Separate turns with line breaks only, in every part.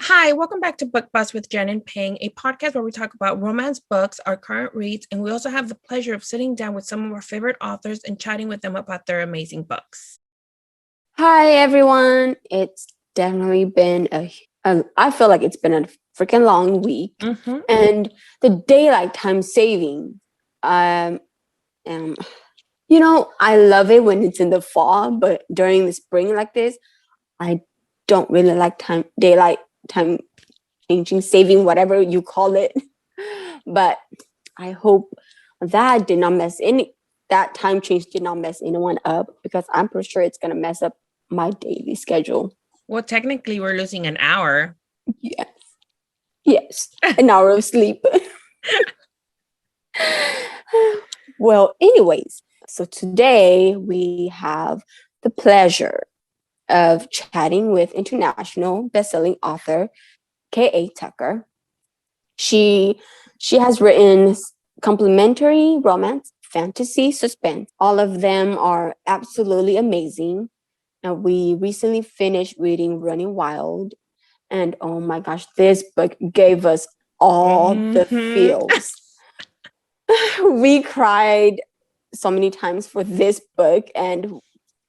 Hi, welcome back to Book Buzz with Jen and Ping, a podcast where we talk about romance books, our current reads, and we also have the pleasure of sitting down with some of our favorite authors and chatting with them about their amazing books.
Hi, everyone. It's definitely been I feel like it's been a freaking long week.
Mm-hmm.
And the daylight time saving, I love it when it's in the fall, but during the spring like this, I don't really like daylight time changing, saving, whatever you call it. But I hope that time change did not mess anyone up, because I'm pretty sure it's gonna mess up my daily schedule.
Well, technically, we're losing an hour.
Yes, an hour of sleep. Well, anyways, so today we have the pleasure of chatting with international bestselling author K.A. Tucker. She has written complimentary romance, fantasy, suspense. All of them are absolutely amazing. And we recently finished reading Running Wild. And oh my gosh, this book gave us all the feels. We cried so many times for this book, and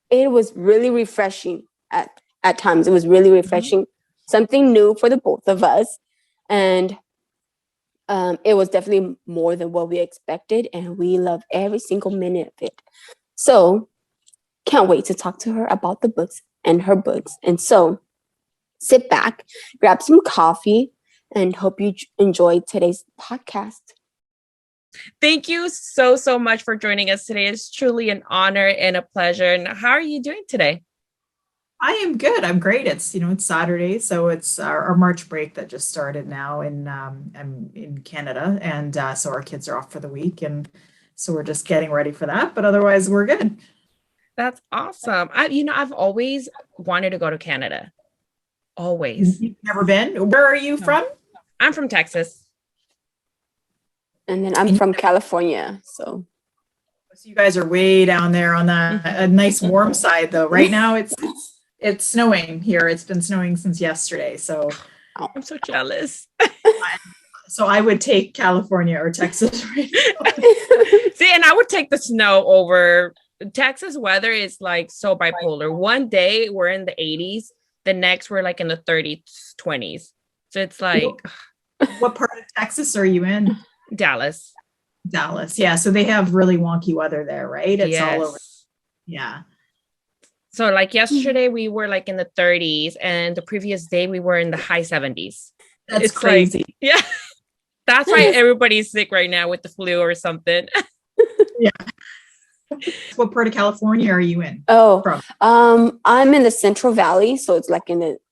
it was really refreshing at times. It was really refreshing, something new for the both of us. And it was definitely more than what we expected, and we love every single minute of it. So can't wait to talk to her about the books and her books. And so sit back, grab some coffee, and hope you enjoy today's podcast.
Thank you so much for joining us today. It's truly an honor and a pleasure. And how are you doing today?
I am good. I'm great. It's Saturday, so it's our March break that just started now I'm in Canada, and so our kids are off for the week, and so we're just getting ready for that. But otherwise, we're good.
That's awesome. I've always wanted to go to Canada. Always.
You've never been? Where are you from?
I'm from Texas.
And then I'm from California, so
you guys are way down there on a nice warm side, though. Right now it's snowing here. It's been snowing since yesterday, so
I'm so jealous.
So I would take California or Texas right now.
See, and I would take the snow over. Texas weather is like so bipolar. One day we're in the 80s, the next we're like in the 30s, 20s. So it's like,
what part of Texas are you in?
Dallas.
Yeah, so they have really wonky weather there, right? It's
yes.
all over. Yeah.
So like yesterday we were like in the 30s, and the previous day we were in the high 70s.
That's crazy.
Like, yeah. That's why everybody's sick right now with the flu or something.
Yeah. What part of California are you in?
I'm in the Central Valley, so it's like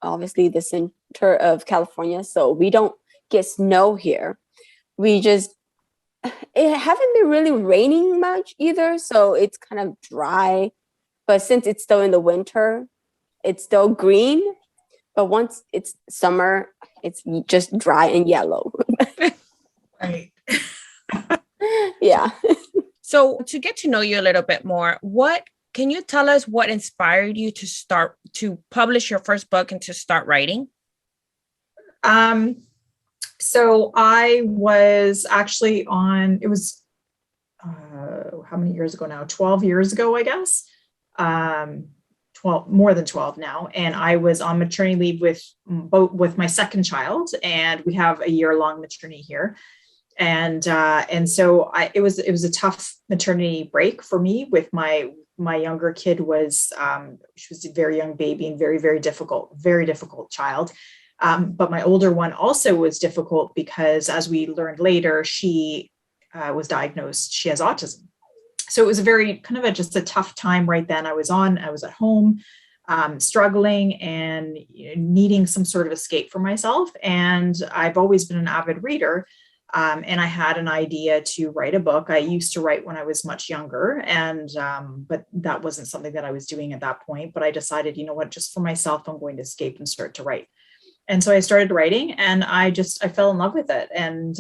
obviously the center of California. So we don't get snow here. It haven't been really raining much either, so it's kind of dry. But since it's still in the winter, it's still green. But once it's summer, it's just dry and yellow.
Right.
Yeah.
So to get to know you a little bit more, can you tell us what inspired you to publish your first book and to start writing?
So I was actually it was how many years ago now? 12 years ago, I guess. 12, more than 12 now. And I was on maternity leave with my second child, and we have a year-long maternity here. And so it was a tough maternity break for me. With my younger kid she was a very young baby and very, very difficult child. But my older one also was difficult because, as we learned later, she was diagnosed. She has autism. So it was a very kind of just a tough time right then. I was at home, struggling and needing some sort of escape for myself. And I've always been an avid reader. And I had an idea to write a book. I used to write when I was much younger, but that wasn't something that I was doing at that point. But I decided, you know what, just for myself, I'm going to escape and start to write. And so I started writing, and I fell in love with it. And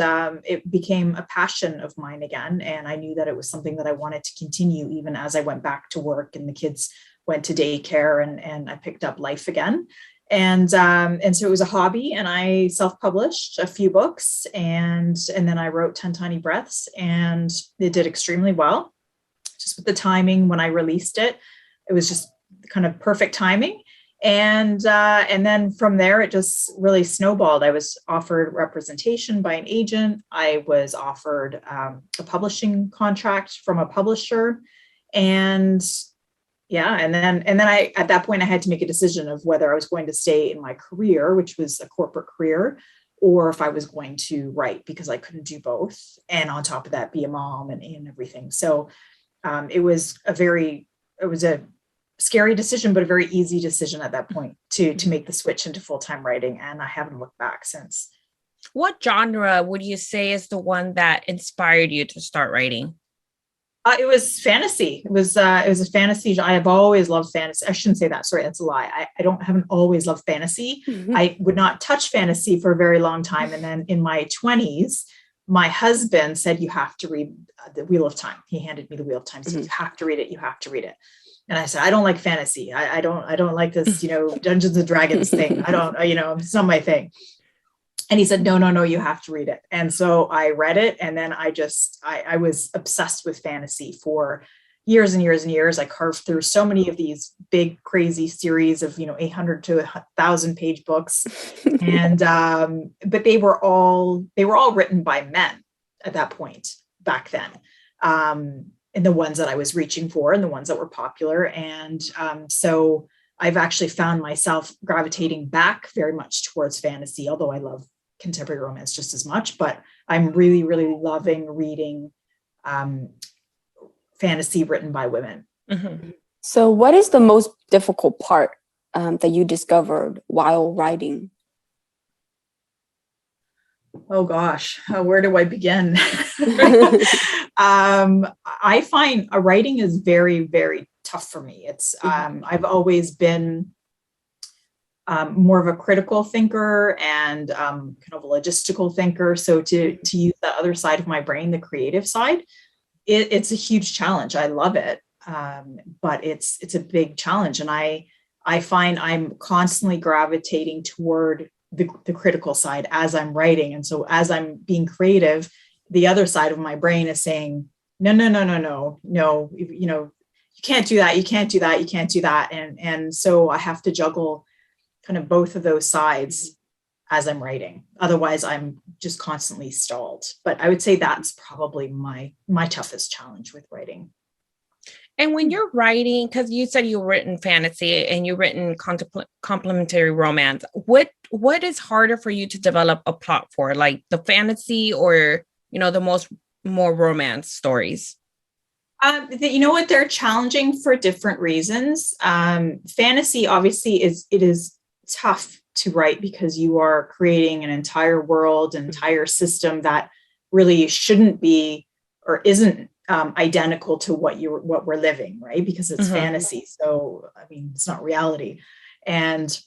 it became a passion of mine again. And I knew that it was something that I wanted to continue even as I went back to work and the kids went to daycare, and I picked up life again. And so it was a hobby, and I self-published a few books, and then I wrote 10 Tiny Breaths, and it did extremely well. Just with the timing when I released it, it was just kind of perfect timing. And then from there, it just really snowballed. I was offered representation by an agent. I was offered a publishing contract from a publisher, and and then I, at that point, I had to make a decision of whether I was going to stay in my career, which was a corporate career, or if I was going to write, because I couldn't do both. And on top of that, be a mom and everything. So it was a scary decision, but a very easy decision at that point to make the switch into full-time writing. And I haven't looked back since.
What genre would you say is the one that inspired you to start writing?
It was fantasy. It was a fantasy. I have always loved fantasy. I shouldn't say that. Sorry, that's a lie. I haven't always loved fantasy.
Mhm.
I would not touch fantasy for a very long time. And then in my 20s, my husband said, you have to read The Wheel of Time. He handed me The Wheel of Time. So you have to read it. You have to read it. And I said, I don't like fantasy. I don't like this, Dungeons and Dragons thing. I don't, it's not my thing. And he said, no, you have to read it. And so I read it. And then I was obsessed with fantasy for years and years and years. I carved through so many of these big, crazy series of, 800 to 1,000 page books. And, but they were all written by men at that point back then. And the ones that I was reaching for and the ones that were popular. And so I've actually found myself gravitating back very much towards fantasy, although I love contemporary romance just as much, but I'm really, really loving reading fantasy written by women.
Mm-hmm.
So what is the most difficult part that you discovered while writing?
Oh gosh, where do I begin? I find writing is very, very tough for me. It's I've always been more of a critical thinker and kind of a logistical thinker. So to use the other side of my brain, the creative side, it's a huge challenge. I love it, but it's a big challenge, and I find I'm constantly gravitating toward the critical side as I'm writing. And so as I'm being creative, the other side of my brain is saying, no, you can't do that. You can't do that. You can't do that. And so I have to juggle kind of both of those sides as I'm writing. Otherwise I'm just constantly stalled. But I would say that's probably my toughest challenge with writing.
And when you're writing, because you said you've written fantasy and you've written complementary romance, what is harder for you to develop a plot for, like the fantasy or, the more romance stories?
What, they're challenging for different reasons. Fantasy obviously is tough to write because you are creating an entire world, an entire system that really shouldn't be or isn't identical to what we're living, right? Because it's fantasy. So, it's not reality. And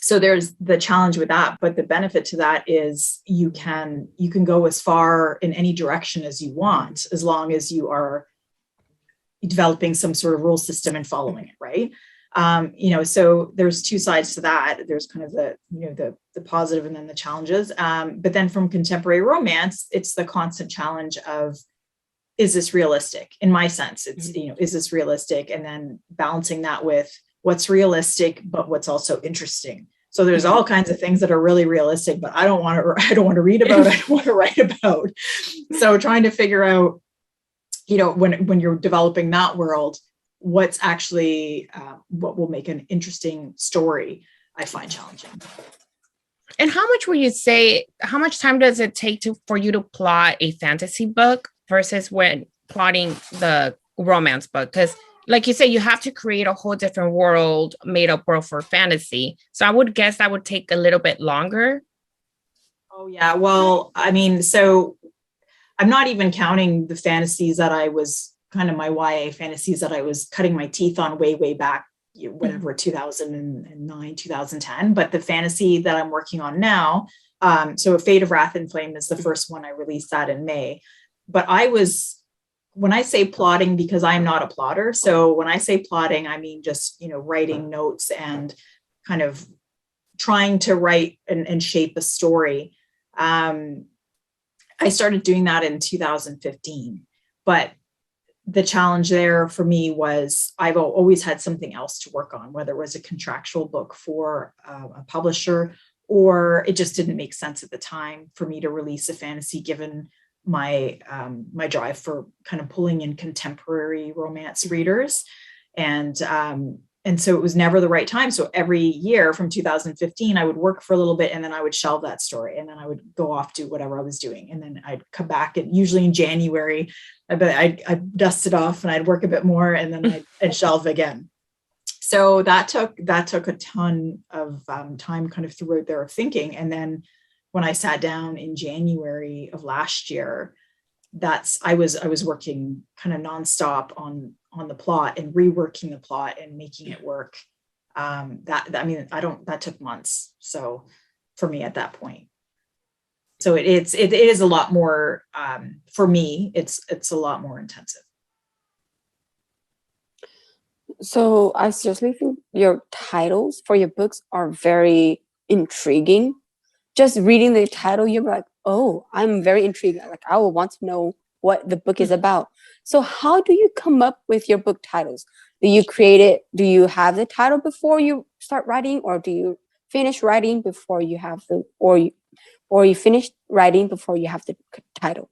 so there's the challenge with that, but the benefit to that is you can go as far in any direction as you want, as long as you are developing some sort of rule system and following it, right? So there's two sides to that. There's kind of the positive and then the challenges. But then from contemporary romance, it's the constant challenge of, is this realistic? In my sense, it's, is this realistic? And then balancing that with what's realistic, but what's also interesting. So there's all kinds of things that are really realistic, but I don't want to read about, I don't want to write about. So trying to figure out, when you're developing that world, what's actually, what will make an interesting story, I find challenging.
And how much time does it take for you to plot a fantasy book versus when plotting the romance book? Because like you say, you have to create a whole different world, made up world for fantasy. So I would guess that would take a little bit longer.
Oh yeah. Well, so I'm not even counting the fantasies that I was kind of my YA fantasies that I was cutting my teeth on way, way back whatever, 2009, 2010. But the fantasy that I'm working on now, so Fate of Wrath and Flame is the first one. I released that in May. But when I say plotting, because I'm not a plotter. So when I say plotting, I mean just, writing notes and kind of trying to write and shape a story. I started doing that in 2015, but the challenge there for me was I've always had something else to work on, whether it was a contractual book for a publisher, or it just didn't make sense at the time for me to release a fantasy, given my my drive for kind of pulling in contemporary romance readers. And so it was never the right time. So every year from 2015, I would work for a little bit, and then I would shelve that story, and then I would go off do whatever I was doing. And then I'd come back, and usually in January, I'd dust it off and I'd work a bit more, and then I'd shelve again. So that took a ton of time kind of throughout there of thinking. And then when I sat down in January of last year, I was working kind of nonstop on the plot and reworking the plot and making it work. That took months. So for me at that point, so it is a lot more, for me, it's a lot more intensive.
So I seriously think your titles for your books are very intriguing. Just reading the title, you're like, oh, I'm very intrigued. Like, I will want to know what the book is about. So how do you come up with your book titles? Do you create it? Do you have the title before you start writing, or do you finish writing before you have or you finish writing before you have the title?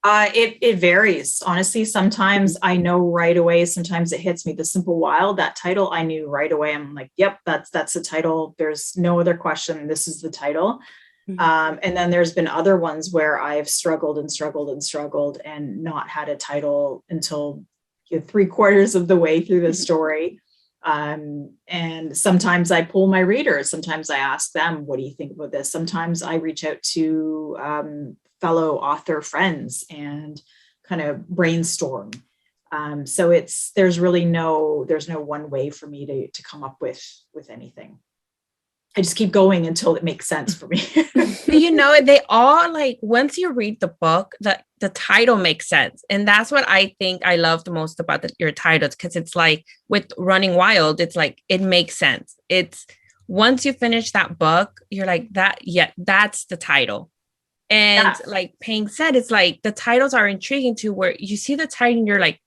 It varies. Honestly, sometimes I know right away. Sometimes it hits me. The Simple Wild, that title, I knew right away. I'm like, yep, that's the title. There's no other question. This is the title. And then there's been other ones where I've struggled and not had a title until 3/4 of the way through the story. And sometimes I pull my readers. Sometimes I ask them, what do you think about this? Sometimes I reach out to fellow author friends and kind of brainstorm. So there's no one way for me to come up with anything. I just keep going until it makes sense for me.
They all, like, once you read the book, the title makes sense. And that's what I think I love the most about your titles, because it's like with Running Wild, it's like, it makes sense. It's once you finish that book, you're like, that's the title. And like Peng said, it's like the titles are intriguing too, where you see the title and you're like,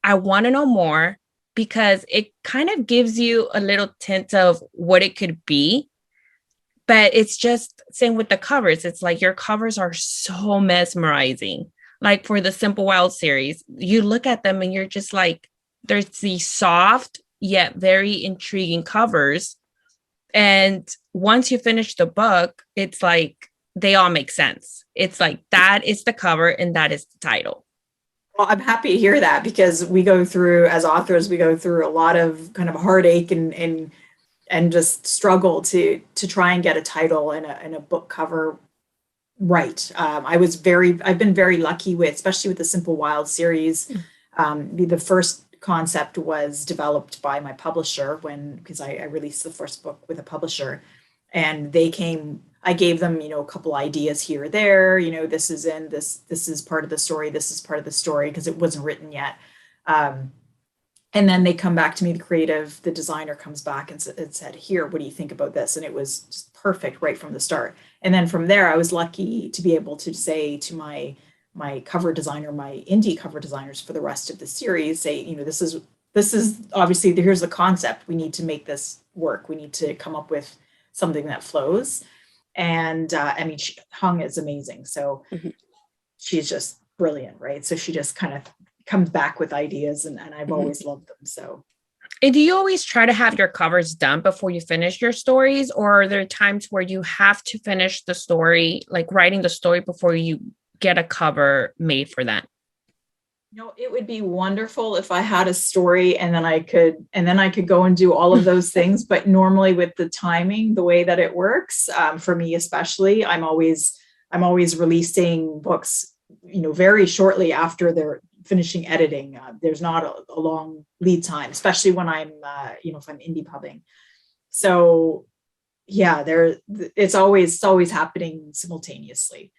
I want to know more, because it kind of gives you a little tint of what it could be. But it's just same with the covers. It's like your covers are so mesmerizing. Like for the Simple Wild series, you look at them and you're just like, there's these soft yet very intriguing covers. And once you finish the book, it's like they all make sense. It's like that is the cover and that is the title.
Well, I'm happy to hear that, because as authors, we go through a lot of kind of heartache and just struggle to try and get a title and a book cover right. I've been very lucky especially with the Simple Wild series. The first concept was developed by my publisher because I released the first book with a publisher, and I gave them, a couple ideas here or there, this is part of the story. This is part of the story, because it wasn't written yet. And then they come back to me, the designer comes back and said, here, what do you think about this? And it was just perfect right from the start. And then from there, I was lucky to be able to say to my cover designer, my indie cover designers for the rest of the series, say, this is obviously, here's the concept. We need to make this work. We need to come up with something that flows. And Hung is amazing. So she's just brilliant, right? So she just kind of comes back with ideas, and I've always loved them. So,
and do you always try to have your covers done before you finish your stories, or are there times where you have to finish the story, like writing the story, before you get a cover made for that?
It would be wonderful if I had a story and then I could go and do all of those things. But normally with the timing, the way that it works, for me especially, I'm always releasing books, very shortly after finishing editing. There's not a long lead time, especially when I'm, if I'm indie pubbing. So yeah, it's always happening simultaneously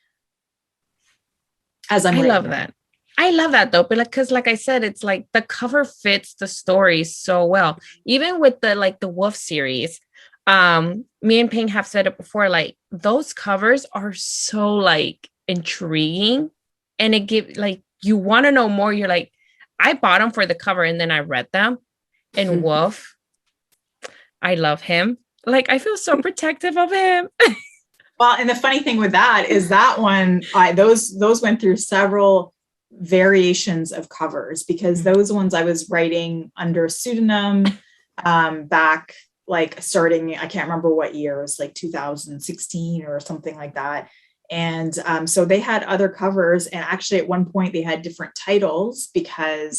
as I'm
I
writing
love
them.
that. I love that though, but because like I said, it's like the cover fits the story so well. Even with the Wolf series, me and Ping have said it before, like those covers are so like intriguing, and it gives like you want to know more. You're like, I bought them for the cover and then I read them. And Wolf, I love him. Like I feel so protective of him.
Well, and the funny thing with that is that one, those went through several variations of covers, because those ones I was writing under pseudonym back, like starting, I can't remember what year, it was like 2016 or something like that. And so they had other covers, and actually at one point they had different titles because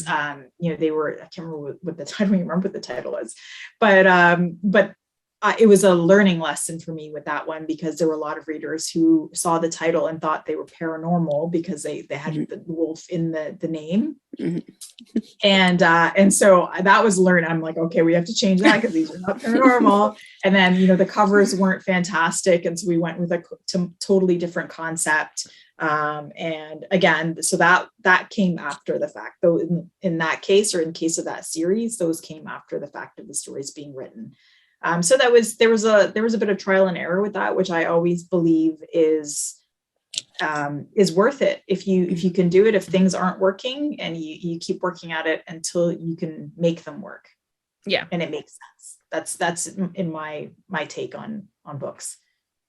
they were, I can't remember what the title, I don't remember what the title was, but it was a learning lesson for me with that one, because there were a lot of readers who saw the title and thought they were paranormal because they had the wolf in the name. And so that was learned. I'm like, okay, we have to change that because these are not paranormal. And then, the covers weren't fantastic. And so we went with a totally different concept. And again, so that came after the fact, though, in that case, or in case of that series, those came after the fact of the stories being written. So there was a bit of trial and error with that, which I always believe is worth it. If you can do it, if things aren't working, and you keep working at it until you can make them work.
Yeah.
And it makes sense. That's in my take on books,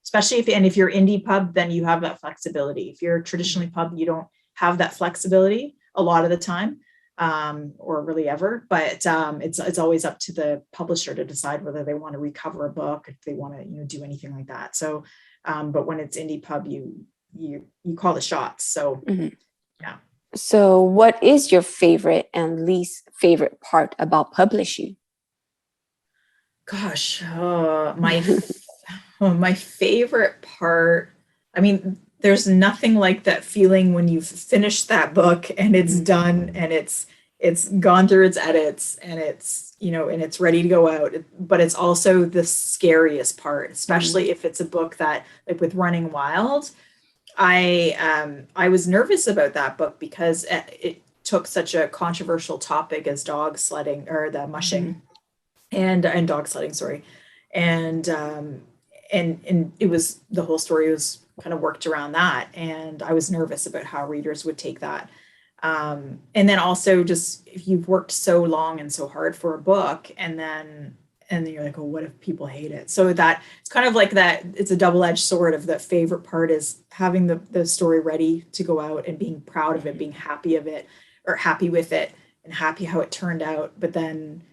especially if you're indie pub, then you have that flexibility. If you're traditionally pub, you don't have that flexibility a lot of the time. Or really ever, but it's always up to the publisher to decide whether they want to recover a book, if they want to do anything like that. So but when it's indie pub, you call the shots. So yeah.
So what is your favorite and least favorite part about publishing?
Gosh, my favorite part, I mean, there's nothing like that feeling when you've finished that book and it's done and it's gone through its edits and it's, and it's ready to go out. But it's also the scariest part, especially if it's a book that, like with Running Wild, I was nervous about that book because it took such a controversial topic as dog sledding, or the mushing and dog sledding, sorry. And it was, the whole story was kind of worked around that. And I was nervous about how readers would take that. And then also just, if you've worked so long and so hard for a book, and then you're like, oh, what if people hate it? So that it's kind of like that, it's a double-edged sword of the favorite part is having the story ready to go out and being proud of it, being happy of it, or happy with it, and happy how it turned out. But then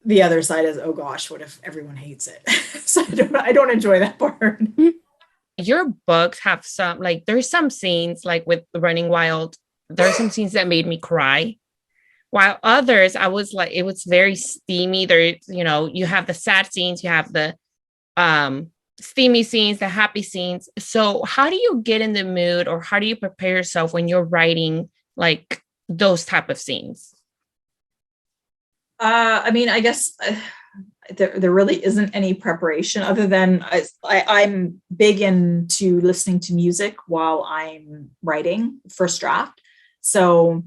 the other side is, oh gosh, what if everyone hates it? So I don't enjoy that part.
Your books have some, like there's some scenes, like with Running Wild, there are some scenes that made me cry, while others I was like, it was very steamy. There, you have the sad scenes, you have the steamy scenes, the happy scenes. So how do you get in the mood, or how do you prepare yourself when you're writing like those type of scenes?
I mean, I guess there really isn't any preparation other than I'm big into listening to music while I'm writing first draft. So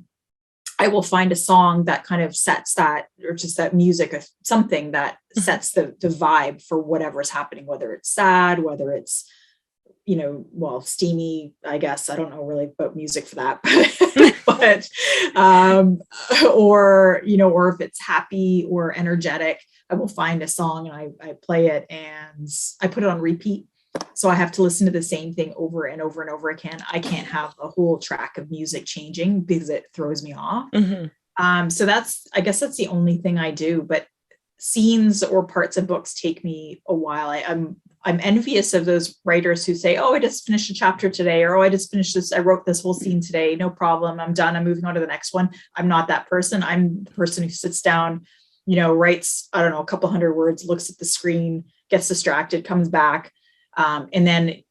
I will find a song that kind of sets that, or just that music of something that sets the vibe for whatever's happening, whether it's sad, whether it's, steamy, I guess. I don't know really about music for that, but or if it's happy or energetic, I will find a song and I play it and I put it on repeat. So I have to listen to the same thing over and over and over again. I can't have a whole track of music changing because it throws me off. So I guess that's the only thing I do, but scenes or parts of books take me a while. I'm envious of those writers who say, oh, I just finished a chapter today, or, oh, I just finished this, I wrote this whole scene today, no problem, I'm done, I'm moving on to the next one. I'm not that person. I'm the person who sits down, writes, I don't know, a couple hundred words, looks at the screen, gets distracted, comes back. And then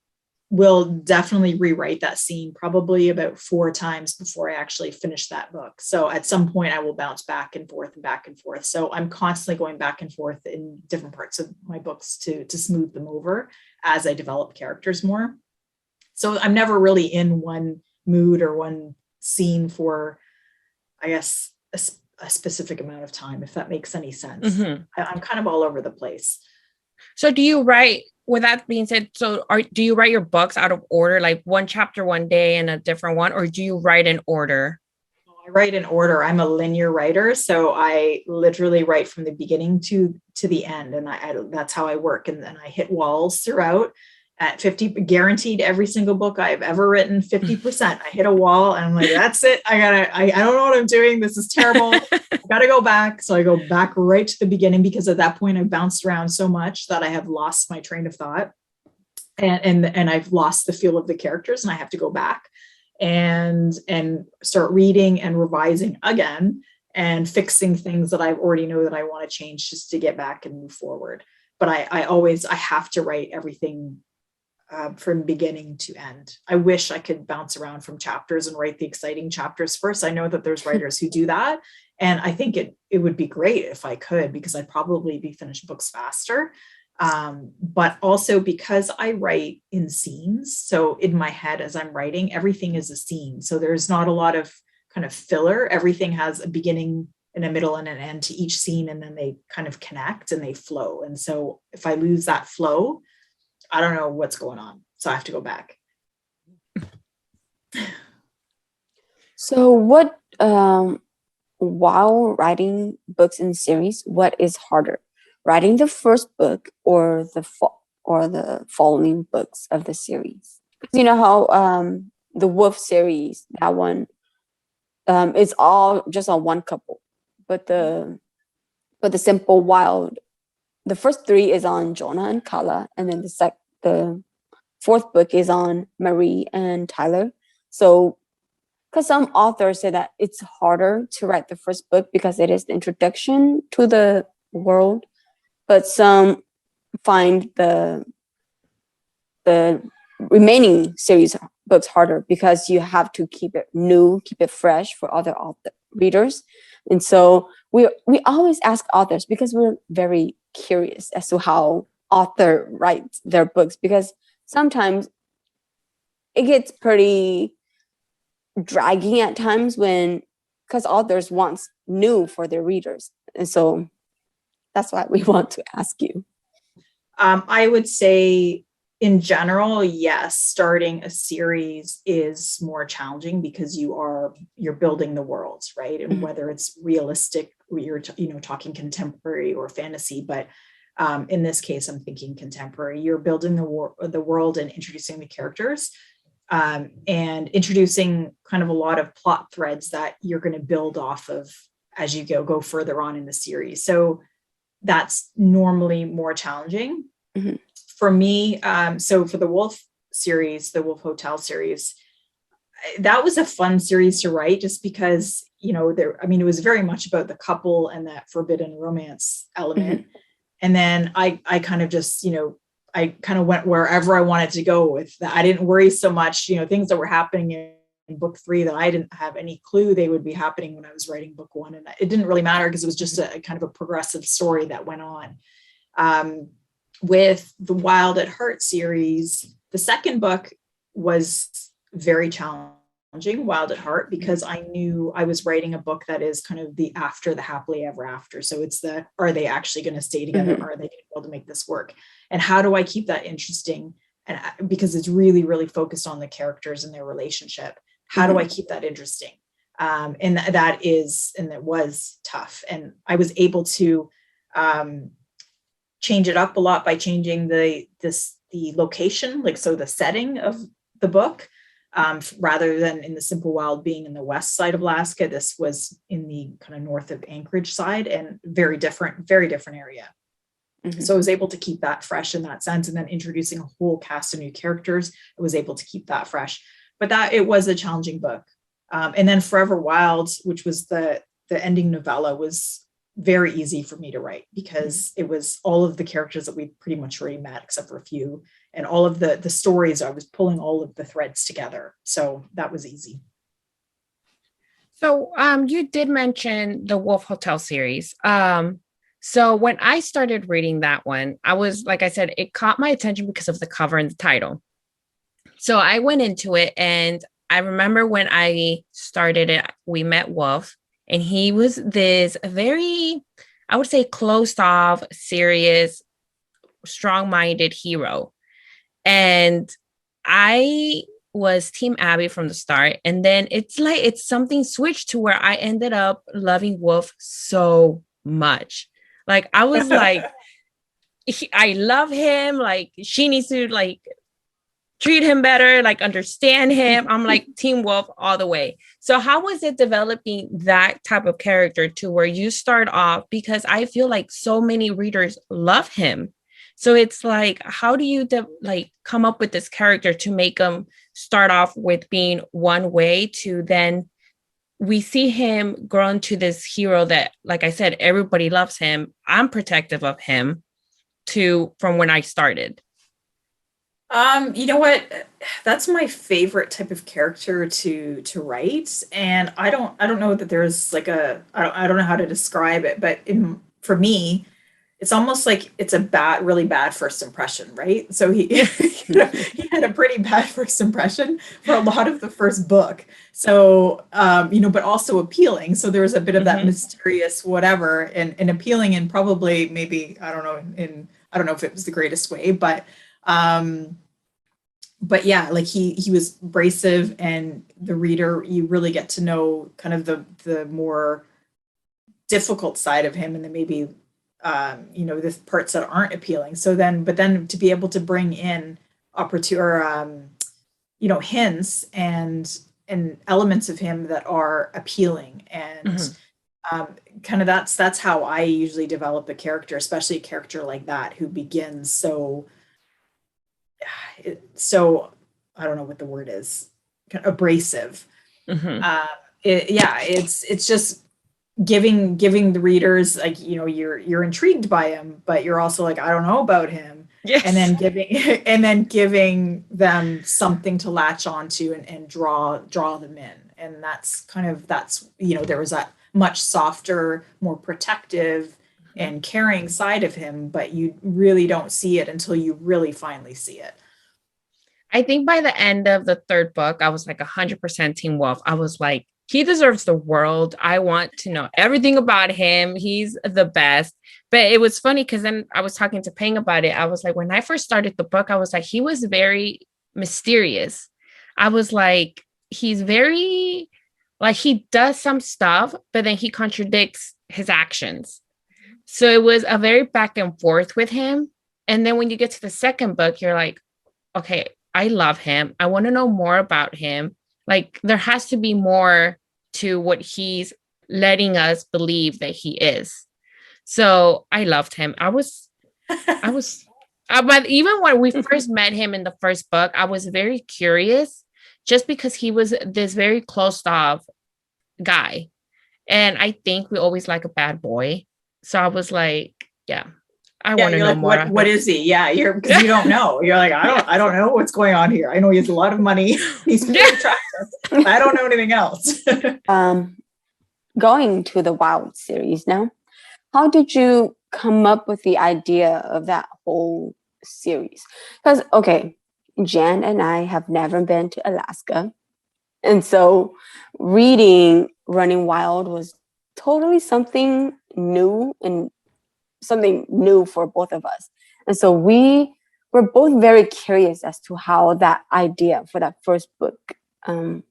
will definitely rewrite that scene probably about 4 times before I actually finish that book. So at some point I will bounce back and forth and back and forth. So I'm constantly going back and forth in different parts of my books to smooth them over as I develop characters more. So I'm never really in one mood or one scene for, I guess, a specific amount of time, if that makes any sense.
Mm-hmm.
I'm kind of all over the place.
So do you write, with that being said, do you write your books out of order, like one chapter one day and a different one, or do you write in order?
I write in order. I'm a linear writer, so I literally write from the beginning to the end, and I that's how I work. And then I hit walls throughout. At 50, guaranteed every single book I've ever written, 50%. I hit a wall and I'm like, that's it. I don't know what I'm doing. This is terrible. I gotta go back. So I go back right to the beginning, because at that point I bounced around so much that I have lost my train of thought, and I've lost the feel of the characters, and I have to go back and start reading and revising again and fixing things that I already know that I want to change, just to get back and move forward. But I have to write everything from beginning to end. I wish I could bounce around from chapters and write the exciting chapters first. I know that there's writers who do that, and I think it would be great if I could, because I'd probably be finished books faster. But also because I write in scenes, so in my head as I'm writing, everything is a scene. So there's not a lot of kind of filler. Everything has a beginning and a middle and an end to each scene, and then they kind of connect and they flow. And so if I lose that flow, I don't know what's going on. So I have to go back.
So what, while writing books in series, what is harder, writing the first book or the following books of the series? You know how the Wolf series, that one, is all just on one couple, but the Simple Wild, the first 3 is on Jonah and Kala, and then the 4th book is on Marie and Tyler. So, because some authors say that it's harder to write the first book because it is the introduction to the world, but some find the remaining series books harder because you have to keep it new, keep it fresh for other readers. And so we always ask authors, because we're very curious as to how author writes their books, because sometimes it gets pretty dragging at times because authors want new for their readers. And so that's why we want to ask you.
I would say in general, yes, starting a series is more challenging because you're building the worlds, right? And whether it's realistic, you're talking contemporary or fantasy, but in this case, I'm thinking contemporary. You're building the world and introducing the characters, and introducing kind of a lot of plot threads that you're going to build off of as you go further on in the series. So that's normally more challenging. Mm-hmm. For me, so for the Wolf series, the Wolf Hotel series, that was a fun series to write, just because, it was very much about the couple and that forbidden romance element. Mm-hmm. And then I kind of just, I kind of went wherever I wanted to go with that. I didn't worry so much, things that were happening in book 3 that I didn't have any clue they would be happening when I was writing book 1. And it didn't really matter, because it was just a kind of a progressive story that went on. With the Wild at Heart series, the second book was very challenging, Wild at Heart, because I knew I was writing a book that is kind of the after the happily ever after. So it's are they actually going to stay together? Mm-hmm. Are they going to be able to make this work? And how do I keep that interesting? And because it's really, really focused on the characters and their relationship. How mm-hmm. do I keep that interesting? And that was tough. And I was able to change it up a lot by changing the location, so the setting of the book, rather than in the Simple Wild being in the west side of Alaska, this was in the kind of north of Anchorage side, and very different area. Mm-hmm. So I was able to keep that fresh in that sense, and then introducing a whole cast of new characters, I was able to keep that fresh. But it was a challenging book. And then Forever Wild, which was the ending novella, was very easy for me to write, because it was all of the characters that we pretty much already met, except for a few. and all of the stories. I was pulling all of the threads together. So that was easy.
So you did mention the Wolf Hotel series. So when I started reading that one, I was, like I said, it caught my attention because of the cover and the title. So I went into it, and I remember when I started it, we met Wolf, and he was this very, I would say, closed off, serious, strong-minded hero. And I was Team Abby from the start. And then it's something switched to where I ended up loving Wolf so much. Like, I was like, I love him. Like, she needs to like treat him better, like understand him. I'm like Team Wolf all the way. So how was it developing that type of character to where you start off? Because I feel like so many readers love him. So it's like, how do you like come up with this character to make him start off with being one way to then we see him grow into this hero that, like I said, everybody loves him. I'm protective of him from when I started.
You know what? That's my favorite type of character to write, and I don't know that there's like I don't know how to describe it, but for me, it's almost like it's a really bad first impression, right? So he he had a pretty bad first impression for a lot of the first book. So but also appealing. So there was a bit of that mysterious whatever and appealing, and probably maybe I don't know if it was the greatest way, but yeah, like he was abrasive, and the reader, you really get to know kind of the more difficult side of him, and then maybe the parts that aren't appealing. But then to be able to bring in hints and elements of him that are appealing, and kind of that's how I usually develop a character, especially a character like that who begins so I don't know what the word is, kind of abrasive. It's just giving the readers, like, you're intrigued by him, but you're also like, I don't know about him.
Yes.
And then giving them something to latch onto and draw them in. And that's there was that much softer, more protective and caring side of him, but you really don't see it until you really finally see it.
I think by the end of the third book, I was like 100% Team Wolf. I was like, he deserves the world. I want to know everything about him. He's the best. But it was funny because then I was talking to Peng about it. I was like, when I first started the book, I was like, he was very mysterious. I was like, he's very, like, he does some stuff, but then he contradicts his actions. So it was a very back and forth with him. And then when you get to the second book, you're like, okay, I love him. I want to know more about him. Like, there has to be more to what he's letting us believe that he is. So I loved him. But even when we first met him in the first book, I was very curious just because he was this very closed off guy. And I think we always like a bad boy. So I was like, yeah, I want to know
like,
more.
What is he? Yeah, because you don't know. You're like, I don't know what's going on here. I know he has a lot of money. He's very attractive. I don't know anything else.
Going to the Wild series now, how did you come up with the idea of that whole series? Because, okay, Jan and I have never been to Alaska. And so reading Running Wild was totally something new for both of us. And so we were both very curious as to how that idea for that first book, The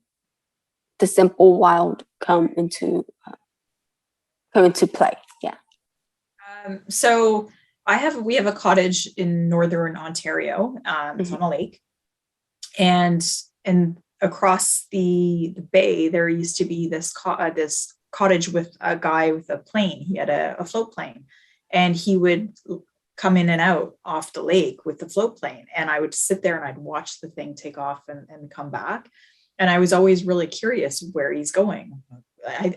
Simple Wild, come into play. Yeah.
So we have a cottage in northern Ontario. It's on a lake, and across the bay there used to be this cottage with a guy with a plane. He had a float plane, and he would come in and out off the lake with the float plane, and I would sit there and I'd watch the thing take off and come back, and I was always really curious where he's going.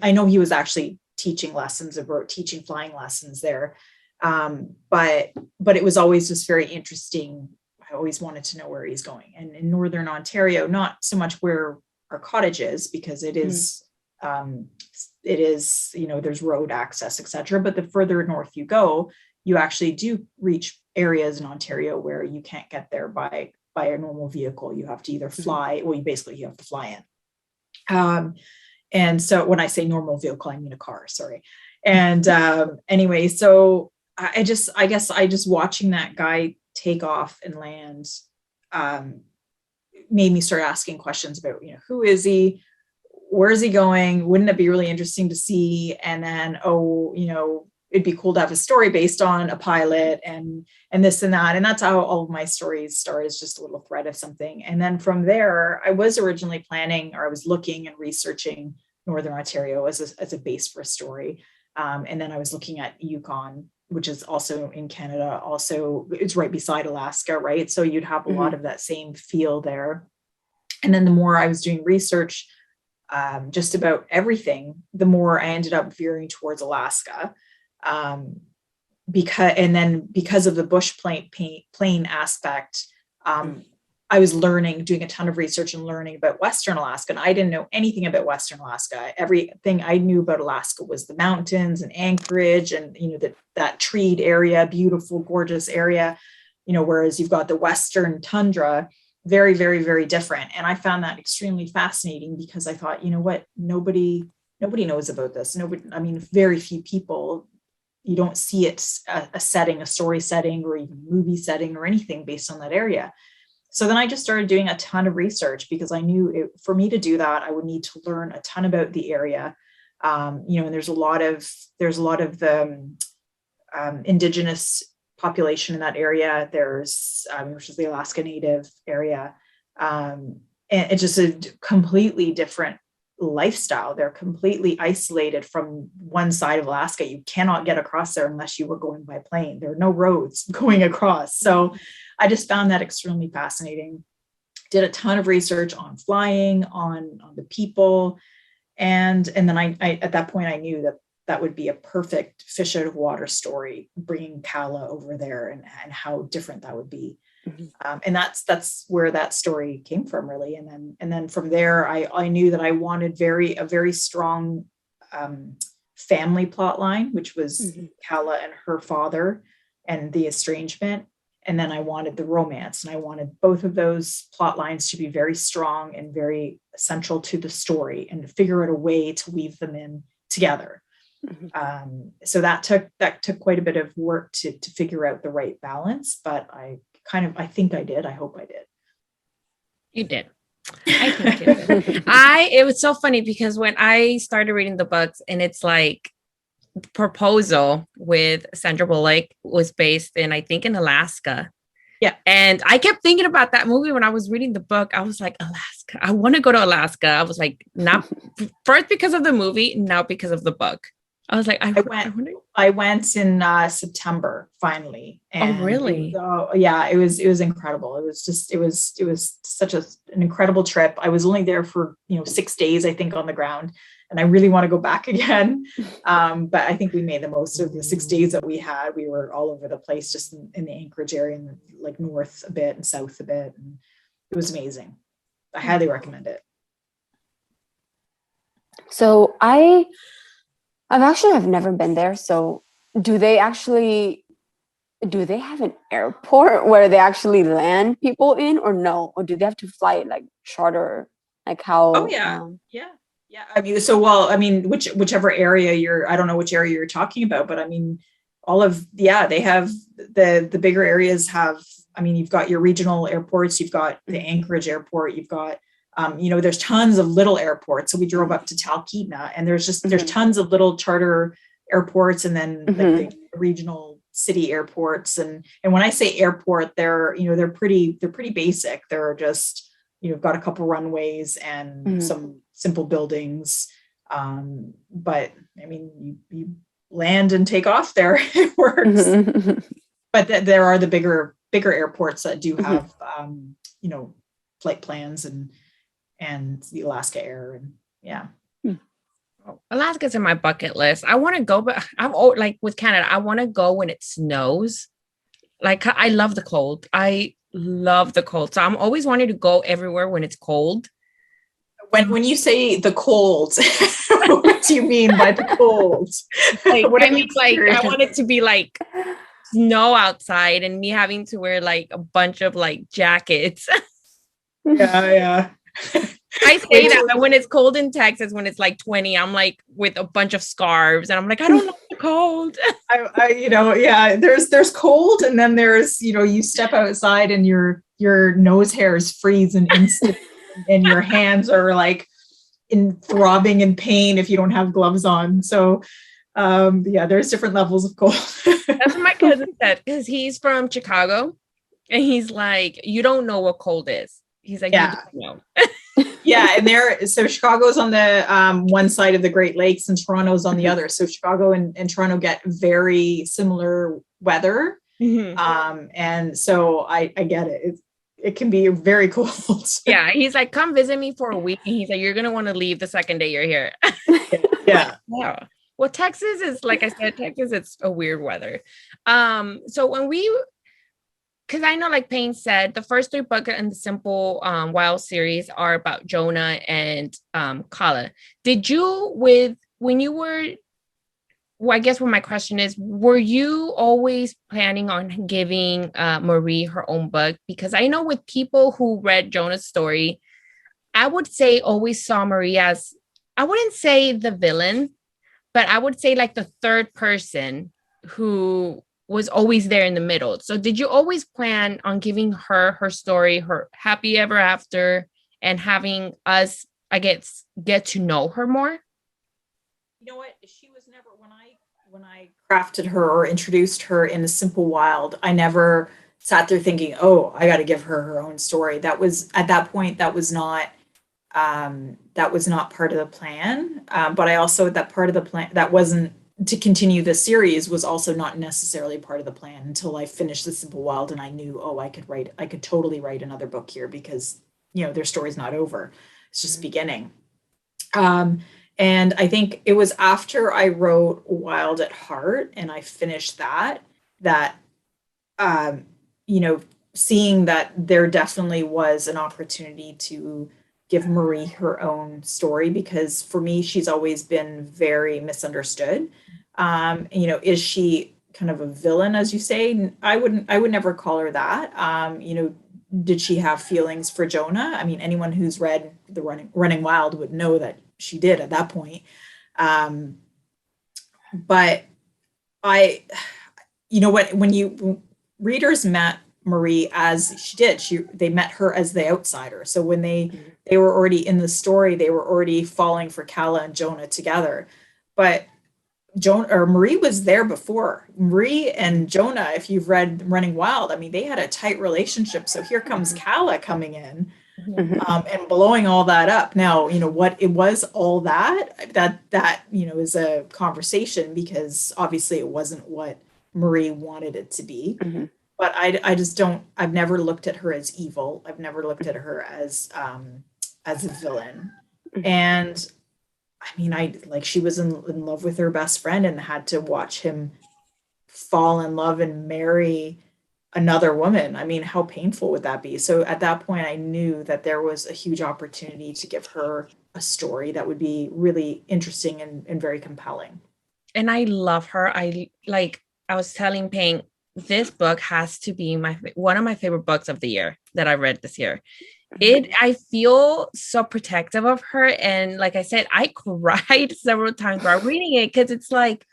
I know he was actually teaching flying lessons there, but it was always just very interesting I always wanted to know where he's going. And in Northern Ontario, not so much where our cottage is, because it is, there's road access, etc. But the further north you go, you actually do reach areas in Ontario where you can't get there by a normal vehicle. You have to either fly, well, you have to fly in. And so when I say normal vehicle, I mean a car, sorry. And anyway, so I guess watching that guy take off and land made me start asking questions about, who is he? Where is he going? Wouldn't it be really interesting to see? And then, it'd be cool to have a story based on a pilot and this and that. And that's how all of my stories start, is just a little thread of something. And then from there, I was originally planning, or I was looking and researching Northern Ontario as a base for a story. And then I was looking at Yukon, which is also in Canada. Also, it's right beside Alaska, right? So you'd have a lot of that same feel there. And then the more I was doing research, just about everything, the more I ended up veering towards Alaska. Because of the bush plane aspect, I was doing a ton of research and learning about Western Alaska, and I didn't know anything about Western Alaska. Everything I knew about Alaska was the mountains and Anchorage, and that treed area, beautiful, gorgeous area. Whereas you've got the Western tundra, very, very, very different. And I found that extremely fascinating, because I thought, what, nobody knows about this. Very few people. You don't see it a setting, a story setting, or even movie setting, or anything based on that area. So then I just started doing a ton of research, because I knew for me to do that, I would need to learn a ton about the area. And there's a lot of the Indigenous population in that area. There's which is the Alaska Native area, and it's just a completely different lifestyle. They're completely isolated from one side of Alaska. You cannot get across there unless you were going by plane. There are no roads going across. So I just found that extremely fascinating. Did a ton of research on flying, on the people, and then I at that point I knew that would be a perfect fish out of water story, bringing Kala over there and how different that would be. And that's where that story came from, really. And then from there, I knew that I wanted a very strong family plot line, which was Kala and her father and the estrangement. And then I wanted the romance, and I wanted both of those plot lines to be very strong and very central to the story, and to figure out a way to weave them in together. So that took quite a bit of work to figure out the right balance, but I think I did. I hope I did.
You did. I think you did. It was so funny, because when I started reading the books, and it's like Proposal with Sandra Bullock was based in, I think, in Alaska.
Yeah.
And I kept thinking about that movie when I was reading the book. I was like, Alaska. I want to go to Alaska. I was like, not first because of the movie, now because of the book. I was like,
I went in September finally. And
really?
It was incredible. It was such an incredible trip. I was only there for 6 days, I think, on the ground, and I really want to go back again. But I think we made the most of the 6 days that we had. We were all over the place, just in the Anchorage area, and like north a bit and south a bit, and it was amazing. I highly recommend it.
So I've never been there. So do they have an airport where they actually land people in, or no? Or do they have to fly like charter? Like how?
Oh yeah. Whichever area I don't know which area you're talking about, but they have the bigger areas have, you've got your regional airports, you've got the Anchorage airport, you've got there's tons of little airports. So we drove up to Talkeetna, and there's tons of little charter airports, and then like the regional city airports. And when I say airport, they're pretty basic. They're just, got a couple runways and some simple buildings. But you land and take off there. It works. But there are the bigger airports that do have, flight plans and the Alaska Air, and yeah.
Alaska's in my bucket list. I want to go, but like with Canada, I want to go when it snows. Like, I love the cold. I love the cold. So I'm always wanting to go everywhere when it's cold.
When you say the cold, what do you mean by the cold?
Like,
What
I
have you
mean, like, I
experienced?
want it to be like snow outside and me having to wear like a bunch of like jackets.
Yeah.
I say that, but when it's cold in Texas, when it's like 20, I'm like with a bunch of scarves and I'm like, I don't like the cold.
There's cold, and then there's, you step outside and your nose hairs freeze in instant, and your hands are like throbbing in pain if you don't have gloves on. So there's different levels of cold.
That's what my cousin said, because he's from Chicago and he's like, you don't know what cold is. He's like,
Yeah.
you don't know.
Yeah, and so Chicago's on the one side of the Great Lakes and Toronto's on the other. So Chicago and Toronto get very similar weather. And so I get it. It can be very cold.
Yeah, he's like, come visit me for a week. And he's like, you're going to want to leave the second day you're here.
Yeah.
Yeah. Well, Texas is, like I said, Texas, it's a weird weather. So when because I know, like Payne said, the first 3 books in the Simple Wild series are about Jonah and Kala. Did you, when you were, well, I guess what my question is, were you always planning on giving Marie her own book? Because I know with people who read Jonah's story, I would say always saw Marie as, I wouldn't say the villain, but I would say like the third person who was always there in the middle. So did you always plan on giving her her story, her happy ever after, and having us, I guess, get to know her more?
You know what? She was never, when I crafted her or introduced her in The Simple Wild, I never sat there thinking, oh, I got to give her her own story. That was, at that point, that was not part of the plan. But I also, that part of the plan that wasn't to continue the series was also not necessarily part of the plan until I finished The Simple Wild and I knew, oh, I could totally write another book here because, their story's not over. It's just beginning. And I think it was after I wrote Wild at Heart and I finished that, seeing that there definitely was an opportunity to give Marie her own story, because for me, she's always been very misunderstood. Is she kind of a villain, as you say? I would never call her that. Did she have feelings for Jonah? I mean, anyone who's read the Running Wild would know that she did at that point. But when readers met Marie as she did, they met her as the outsider. So when they were already in the story, they were already falling for Kala and Jonah together. But Marie was there before. Marie and Jonah, if you've read Running Wild, I mean, they had a tight relationship. So here comes Kala coming in and blowing all that up. Now, what it was, all that is a conversation, because obviously it wasn't what Marie wanted it to be. But I've never looked at her as evil. I've never looked at her as a villain. And I mean, she was in love with her best friend and had to watch him fall in love and marry another woman. I mean, how painful would that be? So at that point, I knew that there was a huge opportunity to give her a story that would be really interesting and very compelling.
And I love her. I was telling Payne, this book has to be one of my favorite books of the year that I read this year. I feel so protective of her. And like I said, I cried several times while reading it, because it's like,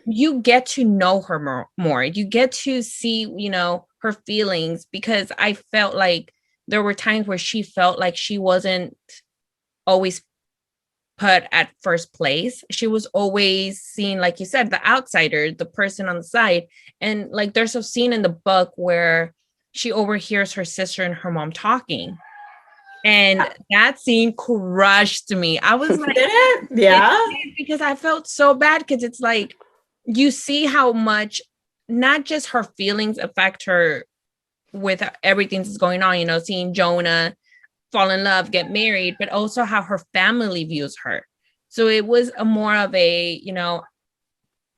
you get to know her more. You get to see, her feelings, because I felt like there were times where she felt like she wasn't always put at first place. She was always seen, like you said, the outsider, the person on the side. And like, there's a scene in the book where she overhears her sister and her mom talking. And that scene crushed me. I was like,
yeah,
because I felt so bad, because it's like, you see how much, not just her feelings affect her with everything that's going on, seeing Jonah fall in love, get married, but also how her family views her. So it was a more of a,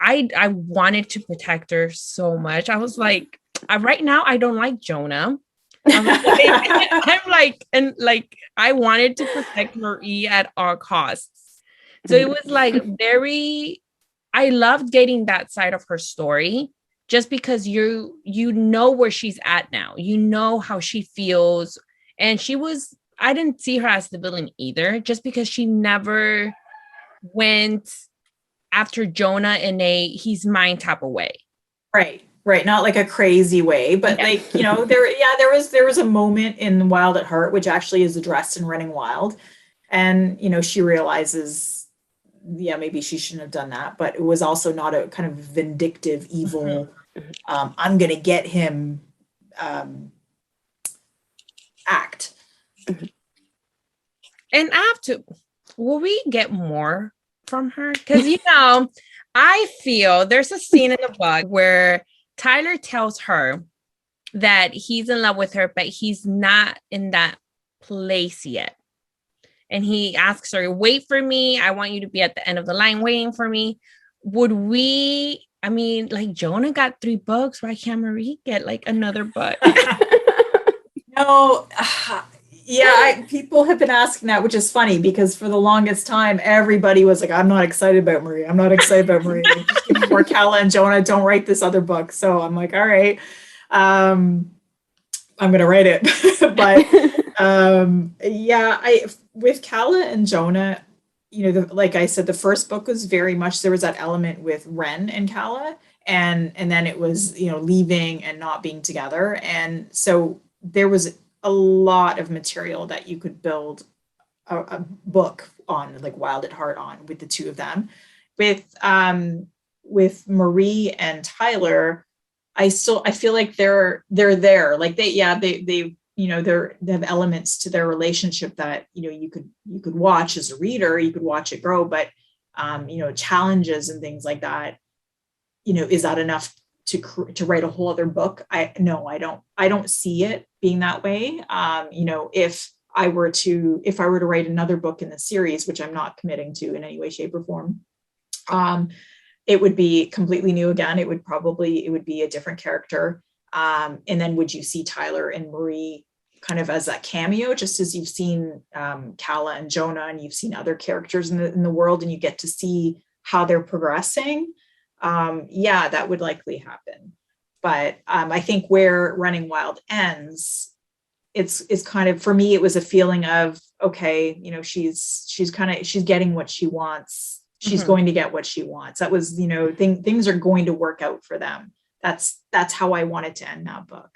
I wanted to protect her so much. I was like, right now, I don't like Jonah. I'm like, I'm like, and like, I wanted to protect Marie at all costs. So it was like I loved getting that side of her story just because you know where she's at now. You know how she feels. And I didn't see her as the villain either, just because she never went after Jonah in he's mine type of way.
Right. Not like a crazy way, but like, there was a moment in Wild at Heart, which actually is addressed in Running Wild. And, she realizes, maybe she shouldn't have done that, but it was also not a kind of vindictive, evil, I'm going to get him act.
Mm-hmm.
And will we get more from her? Because, I feel there's a scene in the book where Tyler tells her that he's in love with her, but he's not in that place yet. And he asks her, wait for me. I want you to be at the end of the line waiting for me. Like Jonah got 3 books. Why can't Marie get like another book?
No, people have been asking that, which is funny because for the longest time, everybody was like, I'm not excited about Marie. I'm not excited about Marie. Just give me more Calla and Jonah. Don't write this other book. So I'm like, all right, I'm going to write it. But with Calla and Jonah, like I said, the first book was very much, there was that element with Ren and Calla, and then it was, leaving and not being together. And so there was a lot of material that you could build a book on, like Wild at Heart on, with the two of them. With Marie and Tyler, I feel like they're there. Like they have elements to their relationship that, you could watch as a reader, you could watch it grow, but, challenges and things like that, is that enough to write a whole other book? I don't see it being that way. If I were to write another book in the series, which I'm not committing to in any way, shape, or form, it would be completely new again. It would be a different character. And then would you see Tyler and Marie kind of as that cameo, just as you've seen Calla and Jonah, and you've seen other characters in the world, and you get to see how they're progressing. That would likely happen. But I think where Running Wild ends, it's kind of, for me, it was a feeling of, okay, she's getting what she wants. She's going to get what she wants. That was, things are going to work out for them. That's how I wanted to end that book.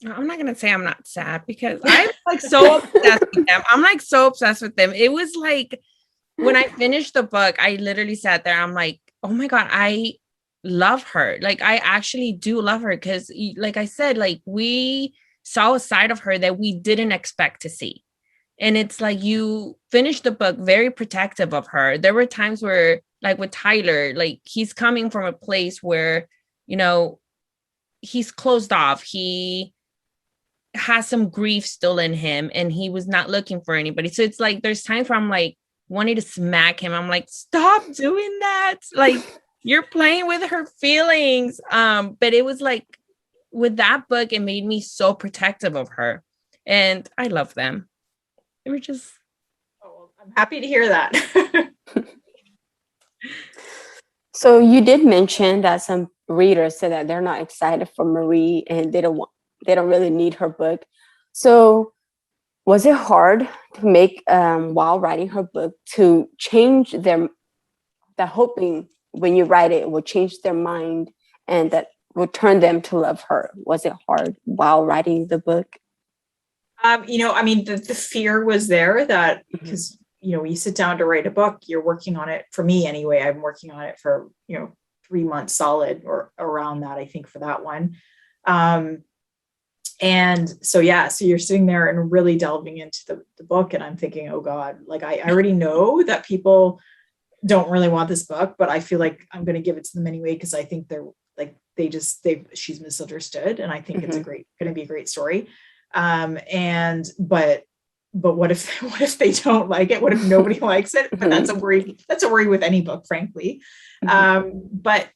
I'm not going to say I'm not sad, because I'm like so obsessed with them. I'm like so obsessed with them. It was like, when I finished the book, I literally sat there. I'm like, oh my God, I love her. Like, I actually do love her, because like I said, like, we saw a side of her that we didn't expect to see. And it's like, you finished the book very protective of her. There were times where, like with Tyler, like, he's coming from a place where, he's closed off. He has some grief still in him, and he was not looking for anybody. So it's like, there's times where I'm like wanting to smack him. I'm like, stop doing that. Like, you're playing with her feelings. But it was like, with that book, it made me so protective of her, and I love them. They were just,
I'm happy to hear that.
So you did mention that some readers said that they're not excited for Marie and they don't really need her book. So was it hard to make, while writing her book, to change hoping when you write it will change their mind and that will turn them to love her? Was it hard while writing the book?
The fear was there, that because, when you sit down to write a book, you're working on it. For me anyway, I'm working on it for, 3 months solid, or around that, I think, for that one. And so you're sitting there and really delving into the book, and I'm thinking, oh God, like, I already know that people don't really want this book, but I feel like I'm going to give it to them anyway, because I think they're like, she's misunderstood, and I think it's going to be a great story. But what if they don't like it? What if nobody likes it? But that's a worry with any book, frankly. But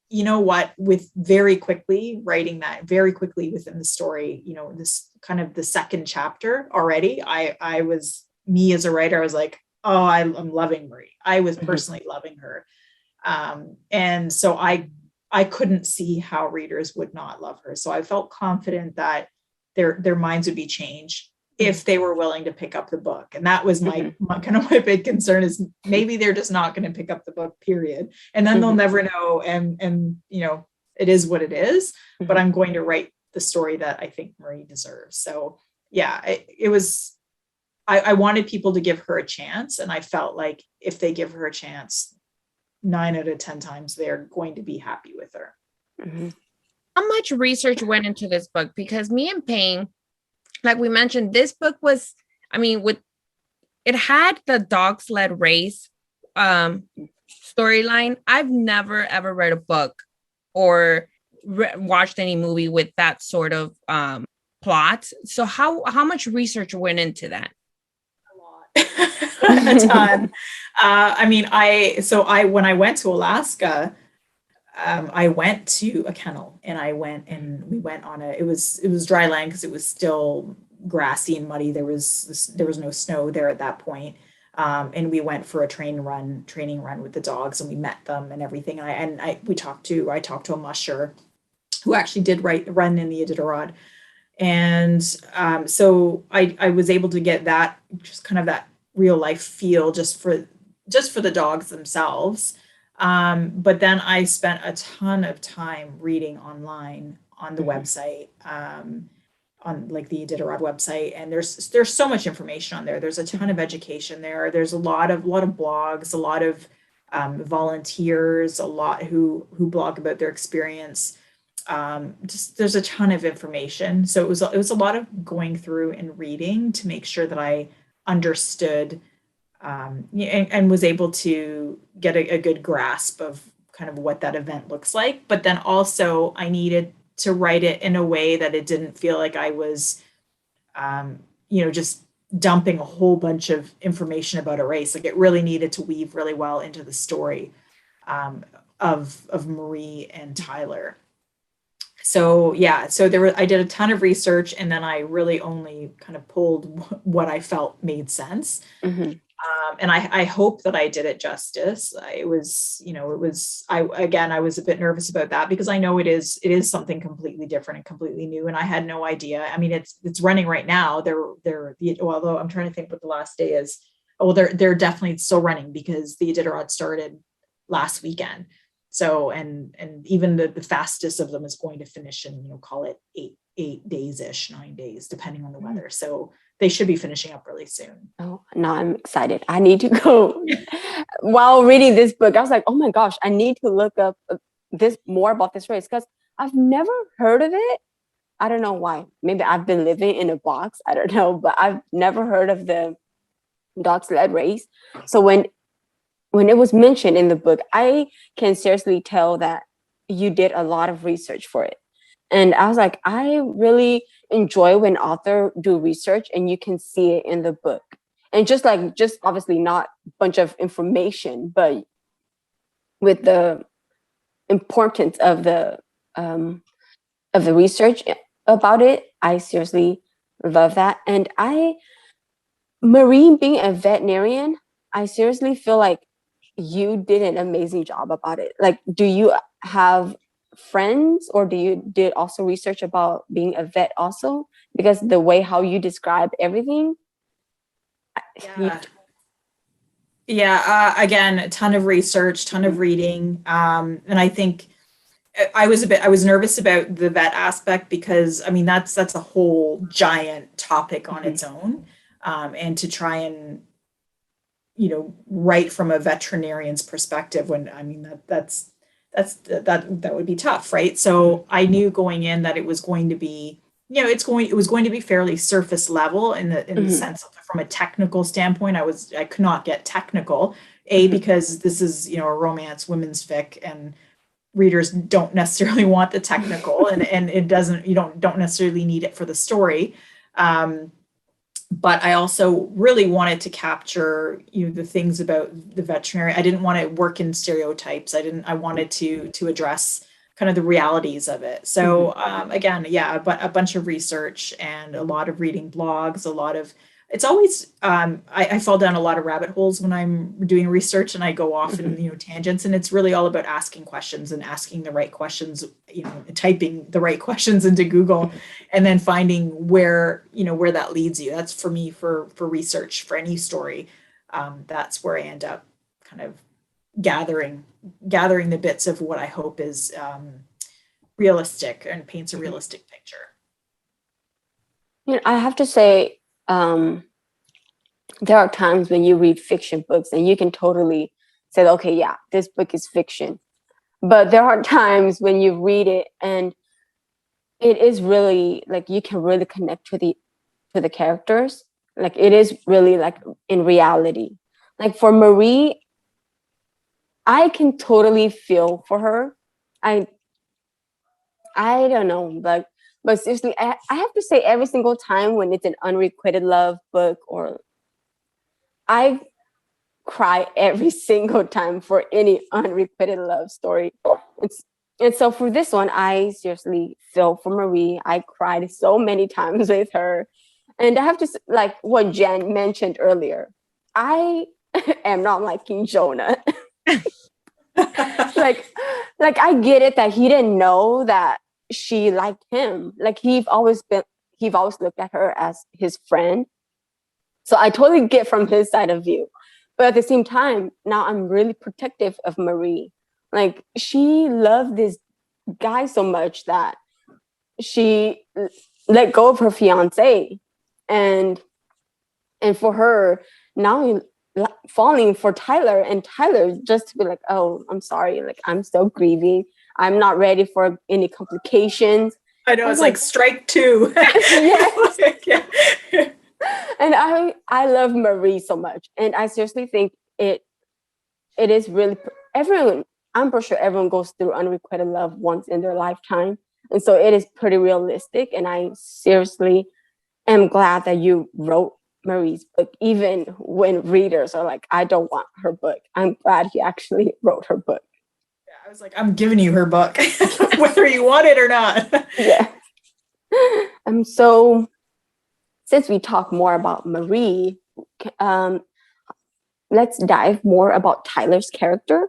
you know what, with very quickly writing that very quickly within the story, you know, this kind of the second chapter already, I was, me as a writer, I was like, oh, I'm loving Marie. I was personally loving her. And so I couldn't see how readers would not love her. So I felt confident that their minds would be changed if they were willing to pick up the book. And that was my kind of my big concern, is maybe they're just not going to pick up the book, period. And then they'll never know. And, you know, it is what it is, but I'm going to write the story that I think Marie deserves. So yeah, it was, I wanted people to give her a chance. And I felt like if they give her a chance, 9 out of 10 times, they're going to be happy with her.
How much research went into this book? Because me and Payne, like we mentioned, this book was, I mean, it had the Dogsled Race storyline. I've never ever read a book or watched any movie with that sort of plot. So how much research went into that?
A ton. I mean, when I went to Alaska, I went to a kennel, and we went on it was dry land because it was still grassy and muddy. There was no snow there at that point. And we went for a training run with the dogs, and we met them and everything. I talked to a musher who actually did run in the Iditarod. And so I was able to get that, just kind of that real life feel just for the dogs themselves. But then I spent a ton of time reading online on the website, on like the Iditarod website. And there's so much information on there. There's a ton of education there. There's a lot of blogs, a lot of volunteers, a lot who blog about their experience. Just there's a ton of information. So it was a lot of going through and reading to make sure that I understood and was able to get a good grasp of kind of what that event looks like. But then also I needed to write it in a way that it didn't feel like I was, just dumping a whole bunch of information about a race. Like, it really needed to weave really well into the story of Marie and Tyler. So yeah, I did a ton of research, and then I really only kind of pulled what I felt made sense. And I hope that I did it justice. I was a bit nervous about that, because I know it is something completely different and completely new, and I had no idea. I mean, it's running right now. Although I'm trying to think what the last day is. Oh, they're definitely still running, because the Iditarod started last weekend. So, and even the fastest of them is going to finish in, call it 8 days-ish, 9 days, depending on the weather. So they should be finishing up really soon.
Oh, no, I'm excited. I need to go. While reading this book, I was like, oh my gosh, I need to look up more about this race, because I've never heard of it. I don't know why. Maybe I've been living in a box. I don't know, but I've never heard of the Dogsled Race. So when it was mentioned in the book, I can seriously tell that you did a lot of research for it. And I was like, I really enjoy when author do research and you can see it in the book. And just obviously not a bunch of information, but with the importance of the research about it, I seriously love that. And Marie being a veterinarian, I seriously feel like you did an amazing job about it. Like, do you have friends, or did also research about being a vet also? Because the way how you describe everything.
Again, a ton of research, ton of reading. And I think I was nervous about the vet aspect, because I mean, that's a whole giant topic on its own. And to try and, write from a veterinarian's perspective, when, I mean, that would be tough, right? So I knew going in that it was going to be, it was going to be fairly surface level in the sense of, from a technical standpoint. I could not get technical, because this is, a romance women's fic, and readers don't necessarily want the technical, and it doesn't, you don't necessarily need it for the story. but I also really wanted to capture, the things about the veterinary. I didn't want to work in stereotypes. I wanted to address kind of the realities of it. So again, yeah, but a bunch of research and a lot of reading blogs, it's always, I fall down a lot of rabbit holes when I'm doing research, and I go off in, tangents, and it's really all about asking questions and asking the right questions, typing the right questions into Google, and then finding where that leads you. That's for me, for research for any story. That's where I end up kind of gathering the bits of what I hope is realistic and paints a realistic picture.
I have to say, there are times when you read fiction books and you can totally say, okay, yeah, this book is fiction. But there are times when you read it and it is really like you can really connect to the characters. Like it is really like in reality. Like for Marie, I can totally feel for her. I don't know, like, but seriously, I have to say every single time when it's an unrequited love book, or I cry every single time for any unrequited love story. And so for this one, I seriously feel for Marie. I cried so many times with her. And I have to, like what Jen mentioned earlier, I am not liking Jonah. like I get it that he didn't know that she liked him. Like he've always looked at her as his friend. So I totally get from his side of view. But at the same time, now I'm really protective of Marie. Like she loved this guy so much that she let go of her fiance. And for her, now falling for Tyler, and Tyler just to be like, oh, I'm sorry. Like I'm still grieving. I'm not ready for any complications.
I know, it's like strike two.
Yes.
Yeah.
And I love Marie so much, and I seriously think it is really everyone. I'm pretty sure everyone goes through unrequited love once in their lifetime, and so it is pretty realistic. And I seriously am glad that you wrote Marie's book, even when readers are like, I don't want her book. I'm glad you actually wrote her book.
Yeah, I was like, I'm giving you her book, whether you want it or not.
Yeah. So since we talk more about Marie, let's dive more about Tyler's character.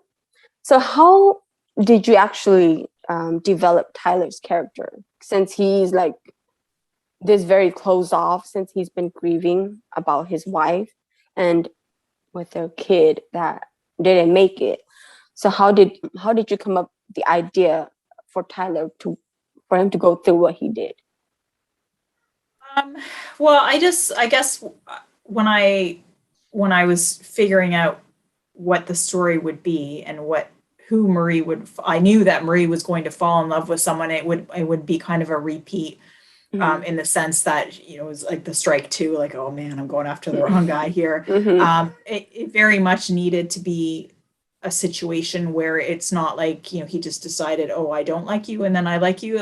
So how did you actually develop Tyler's character, since he's like this very closed off, since he's been grieving about his wife and with their kid that didn't make it? So how did you come up with the idea for Tyler for him to go through what he did?
Well, I guess when I was figuring out what the story would be and who Marie I knew that Marie was going to fall in love with someone. It would be kind of a repeat, in the sense that, it was like the strike two, like, oh man, I'm going after the wrong guy here. It very much needed to be a situation where it's not like, he just decided, oh, I don't like you and then I like you,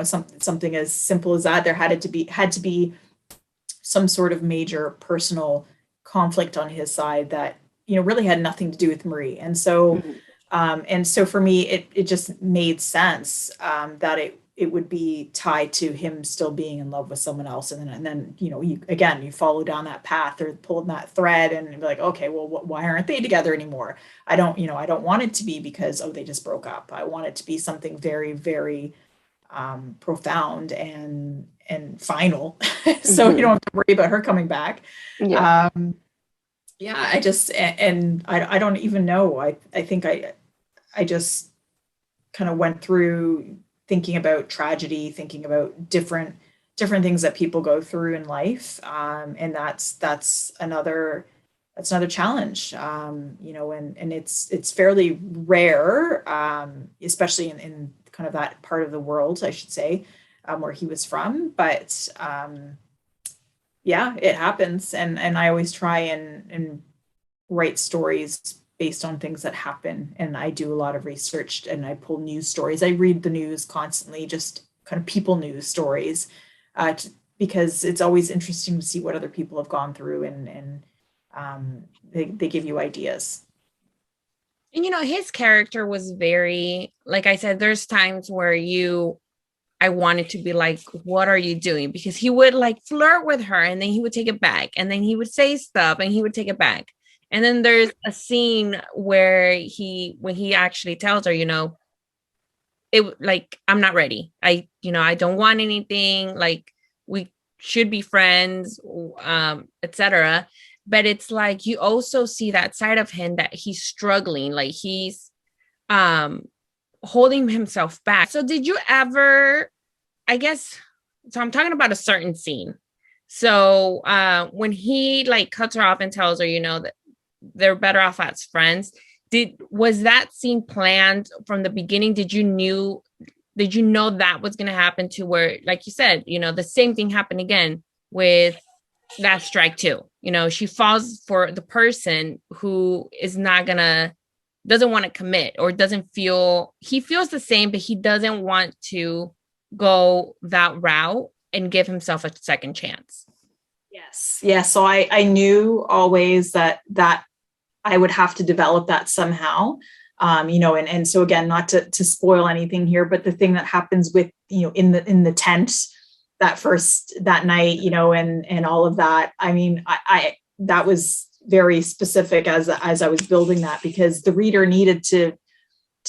something as simple as that. There had to be some sort of major personal conflict on his side that, really had nothing to do with Marie. And so, for me, it just made sense, that it would be tied to him still being in love with someone else. And then, you follow down that path or pull that thread and be like, okay, well, why aren't they together anymore? I don't want it to be because, oh, they just broke up. I want it to be something very, very, profound and final. So you don't have to worry about her coming back.
Yeah.
I just, and I don't even know. I think I just kind of went through thinking about tragedy, thinking about different things that people go through in life. And that's another challenge, and it's fairly rare, especially in kind of that part of the world, I should say, where he was from. But it happens. And I always try and write stories based on things that happen. And I do a lot of research and I pull news stories. I read the news constantly, just kind of people news stories, because it's always interesting to see what other people have gone through, and they give you ideas.
And his character was very, like I said, there's times where I wanted to be like, what are you doing? Because he would like flirt with her and then he would take it back. And then he would say stuff and he would take it back. And then there's a scene where when he actually tells her, it like, I'm not ready. I don't want anything. Like, we should be friends, etc. But it's like, you also see that side of him that he's struggling. Like he's, holding himself back. So did you ever, so I'm talking about a certain scene. So when he like cuts her off and tells her, that they're better off as friends, was that scene planned from the beginning? Did you know that was going to happen, to where, like you said, the same thing happened again with that strike too? She falls for the person who is doesn't want to commit, or he feels the same, but he doesn't want to go that route and give himself a second chance.
Yes. Yeah. So I knew always that I would have to develop that somehow. And so again, not to spoil anything here, but the thing that happens with, in the tent that night, and all of that. I mean, I that was very specific as I was building that, because the reader needed to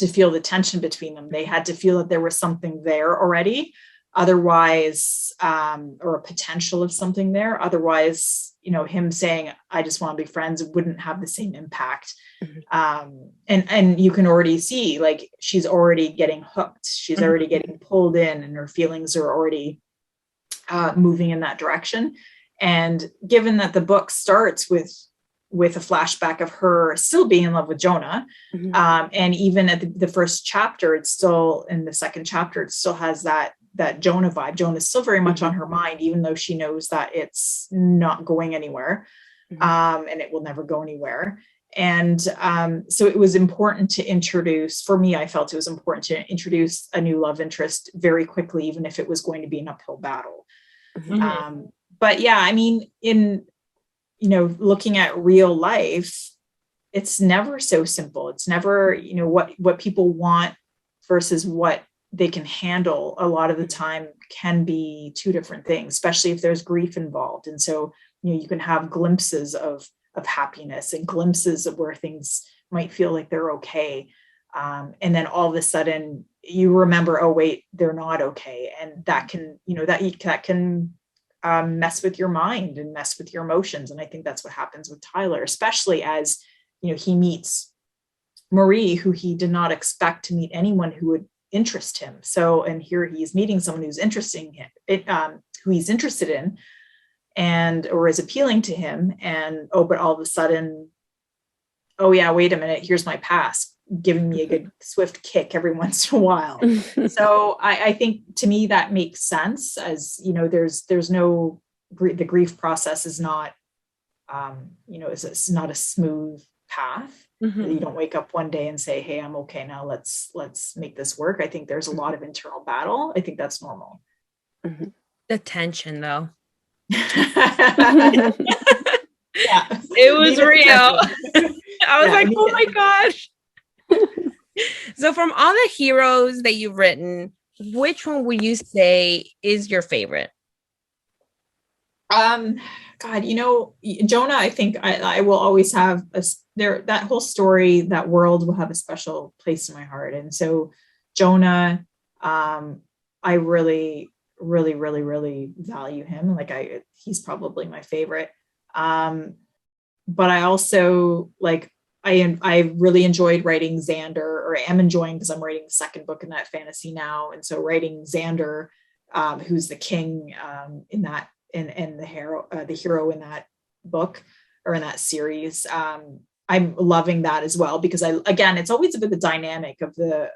feel the tension between them. They had to feel that there was something there already. Otherwise, or a potential of something there. Otherwise, him saying, I just want to be friends, wouldn't have the same impact. Mm-hmm. And you can already see, like, she's already getting hooked. She's mm-hmm. already getting pulled in, and her feelings are already moving in that direction. And given that the book starts with a flashback of her still being in love with Jonah, mm-hmm. And even at the first chapter, it's still in the second chapter, it still has that Jonah vibe. Jonah's still very much mm-hmm. on her mind, even though she knows that it's not going anywhere, mm-hmm. And it will never go anywhere. And so it was important to introduce, for me, I felt it was important to introduce a new love interest very quickly, even if it was going to be an uphill battle. Mm-hmm. But yeah, I mean, in looking at real life, it's never so simple. It's never, what people want versus what they can handle a lot of the time can be two different things, especially if there's grief involved. And so, you can have glimpses of happiness and glimpses of where things might feel like they're okay. And then all of a sudden you remember, oh wait, they're not okay. And that can, that can mess with your mind and mess with your emotions. And I think that's what happens with Tyler, especially as, he meets Marie, who he did not expect to meet anyone who would interest him. So, and here he's meeting someone who's who he's interested in, or is appealing to him. And, but all of a sudden, oh yeah, wait a minute, here's my past, giving me a good swift kick every once in a while. So I think, to me, that makes sense, as, there's no, the grief process is not, it's not a smooth path. Mm-hmm. You don't wake up one day and say, hey, I'm okay now, let's make this work. I think there's a lot of internal battle. I think that's normal.
Mm-hmm. The tension, though. Yeah, it was real. I was like, oh my gosh. So from all the heroes that you've written, which one would you say is your favorite?
God, Jonah, I think I will always have that whole story, that world will have a special place in my heart. And so Jonah, I really, really, really, really value him. Like he's probably my favorite. But I also I really enjoyed writing Xander, or am enjoying, because I'm writing the second book in that fantasy now. And so writing Xander, who's the king in that, and the hero in that book, or in that series. I'm loving that as well, because it's always about the dynamic of the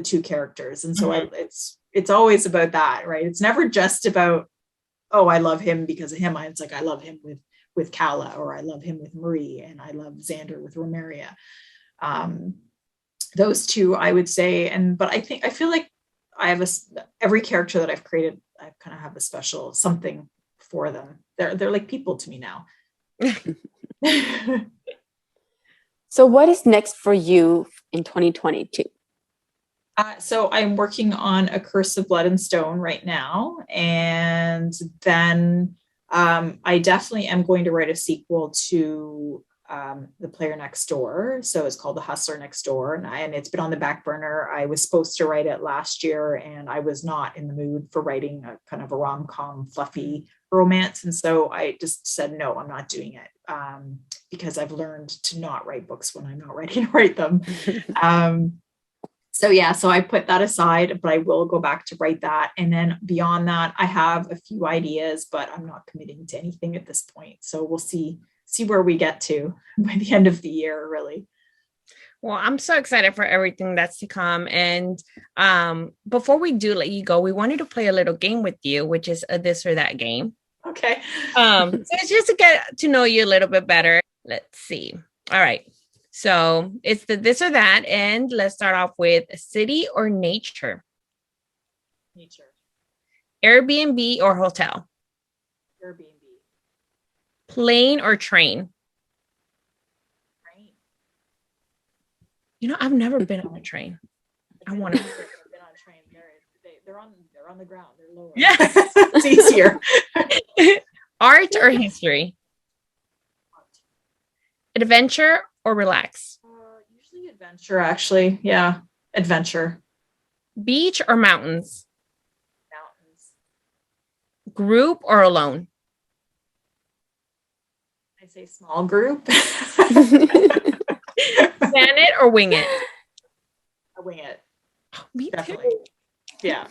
two characters. And so mm-hmm. It's always about that, right? It's never just about, oh, I love him because of him. It's like, I love him with Calla, or I love him with Marie, and I love Xander with Romeria. Those two, I would say. But I feel like I have every character that I've created, I kind of have a special something for them. They're like people to me now.
So what is next for you in 2022?
So I'm working on A Curse of Blood and Stone right now. And then I definitely am going to write a sequel to The Player Next Door. So it's called The Hustler Next Door. And it's been on the back burner. I was supposed to write it last year, and I was not in the mood for writing a kind of a rom-com fluffy romance. And so I just said, no, I'm not doing it, because I've learned to not write books when I'm not ready to write them. So I put that aside, but I will go back to write that. And then beyond that, I have a few ideas, but I'm not committing to anything at this point. So we'll see where we get to by the end of the year, really.
Well, I'm so excited for everything that's to come. And before we do let you go, we wanted to play a little game with you, which is a this or that game.
Okay.
So it's just to get to know you a little bit better. Let's see. All right. So it's the this or that. And let's start off with city or nature.
Nature.
Airbnb or hotel.
Airbnb.
Plane or train.
Train.
You know, I've never been on a train. I want to.
I've been on a train. They're on the ground. They're lower.
Yeah.
It's easier.
Art or history. Adventure or relax.
Usually adventure, actually. Yeah, adventure.
Beach or mountains.
Mountains.
Group or alone.
I say small group.
Plan it or wing it.
I wing it.
Oh, me
Definitely.
too.
Yeah.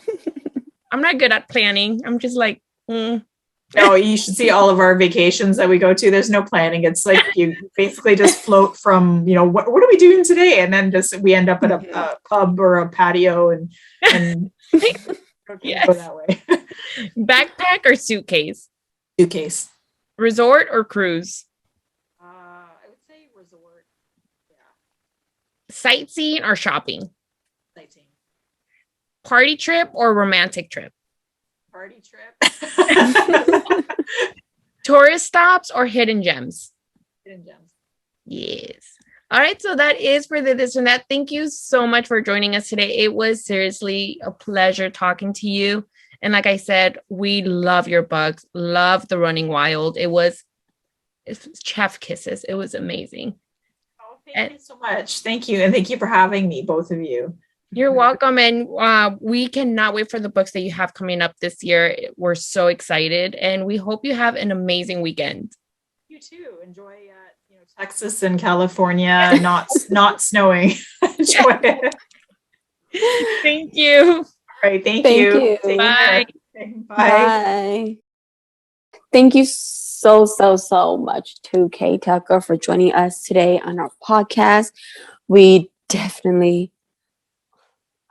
I'm not good at planning. I'm just like,
No, you should see all of our vacations that we go to. There's no planning. It's like you basically just float from, what are we doing today? And then we end up at a pub or a patio and
Yes.
go that way.
Backpack or suitcase.
Suitcase.
Resort or cruise.
I would say resort. Yeah.
Sightseeing or shopping.
Sightseeing.
Party trip or romantic trip.
Party trip.
Tourist stops or hidden gems.
Hidden gems.
Yes. All right. So that is for the this and that. Thank you so much for joining us today. It was seriously a pleasure talking to you. And like I said, we love your books. Love The Running Wild. It's chef kisses. It was amazing.
Oh, thank you so much. Thank you. And thank you for having me, both of you.
You're welcome. And we cannot wait for the books that you have coming up this year. We're so excited. And we hope you have an amazing weekend.
You too. Enjoy Texas and California, not snowing. Enjoy it.
Thank you.
All right. Thank
you.
Bye.
Bye. Thank you so much to Kay Tucker for joining us today on our podcast.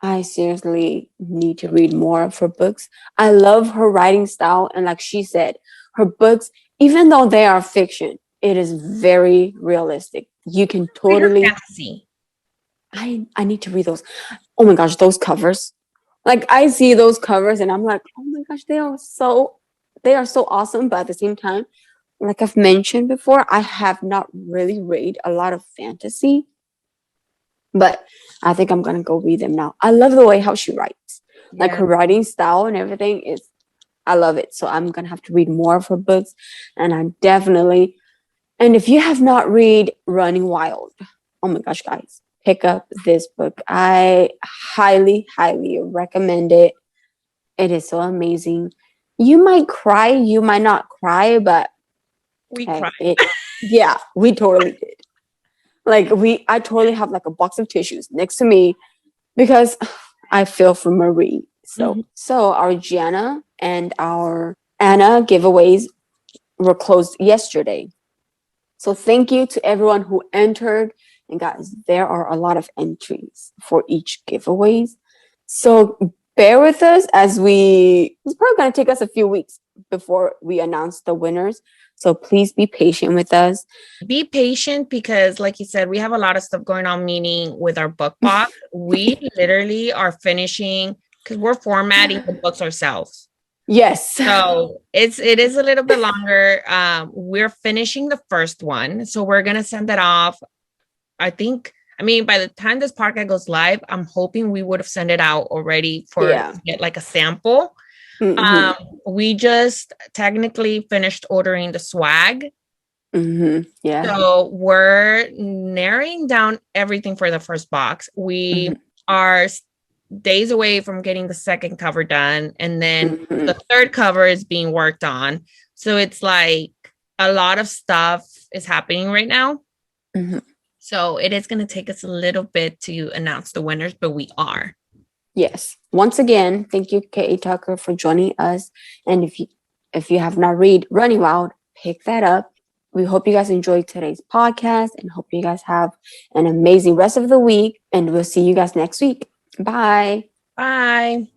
I seriously need to read more of her books. I love her writing style. And like she said, her books, even though they are fiction, it is very realistic. You can totally...
fantasy.
I need to read those. Oh my gosh, those covers. Like I see those covers and I'm like, oh my gosh, they are so awesome. But at the same time, like I've mentioned before, I have not really read a lot of fantasy. But I think I'm going to go read them now. I love the way how she writes. Like her writing style and everything I love it. So I'm going to have to read more of her books. And and if you have not read Running Wild, oh my gosh, guys, pick up this book. I highly recommend it. It is so amazing. You might cry, you might not cry, but
we cried.
Yeah, we totally did. Like I totally have like a box of tissues next to me because I feel for Marie. So our Gianna and our Anna giveaways were closed yesterday. So thank you to everyone who entered. And guys, there are a lot of entries for each giveaways. So bear with us it's probably going to take us a few weeks before we announce the winners. So please be patient with us.
Be patient because, like you said, we have a lot of stuff going on, meaning with our book box, we literally are finishing because we're formatting the books ourselves.
Yes.
So it is a little bit longer. We're finishing the first one, so we're gonna send that off. I mean, by the time this podcast goes live, I'm hoping we would have sent it out already to get like a sample. We just technically finished ordering the swag.
Yeah.
So we're narrowing down everything for the first box. We are days away from getting the second cover done, and then the third cover is being worked on. So it's like a lot of stuff is happening right now. So it is going to take us a little bit to announce the winners, but we are.
Yes. Once again, thank you, K.A. Tucker, for joining us. And if you have not read Running Wild, pick that up. We hope you guys enjoyed today's podcast and hope you guys have an amazing rest of the week. And we'll see you guys next week. Bye.
Bye.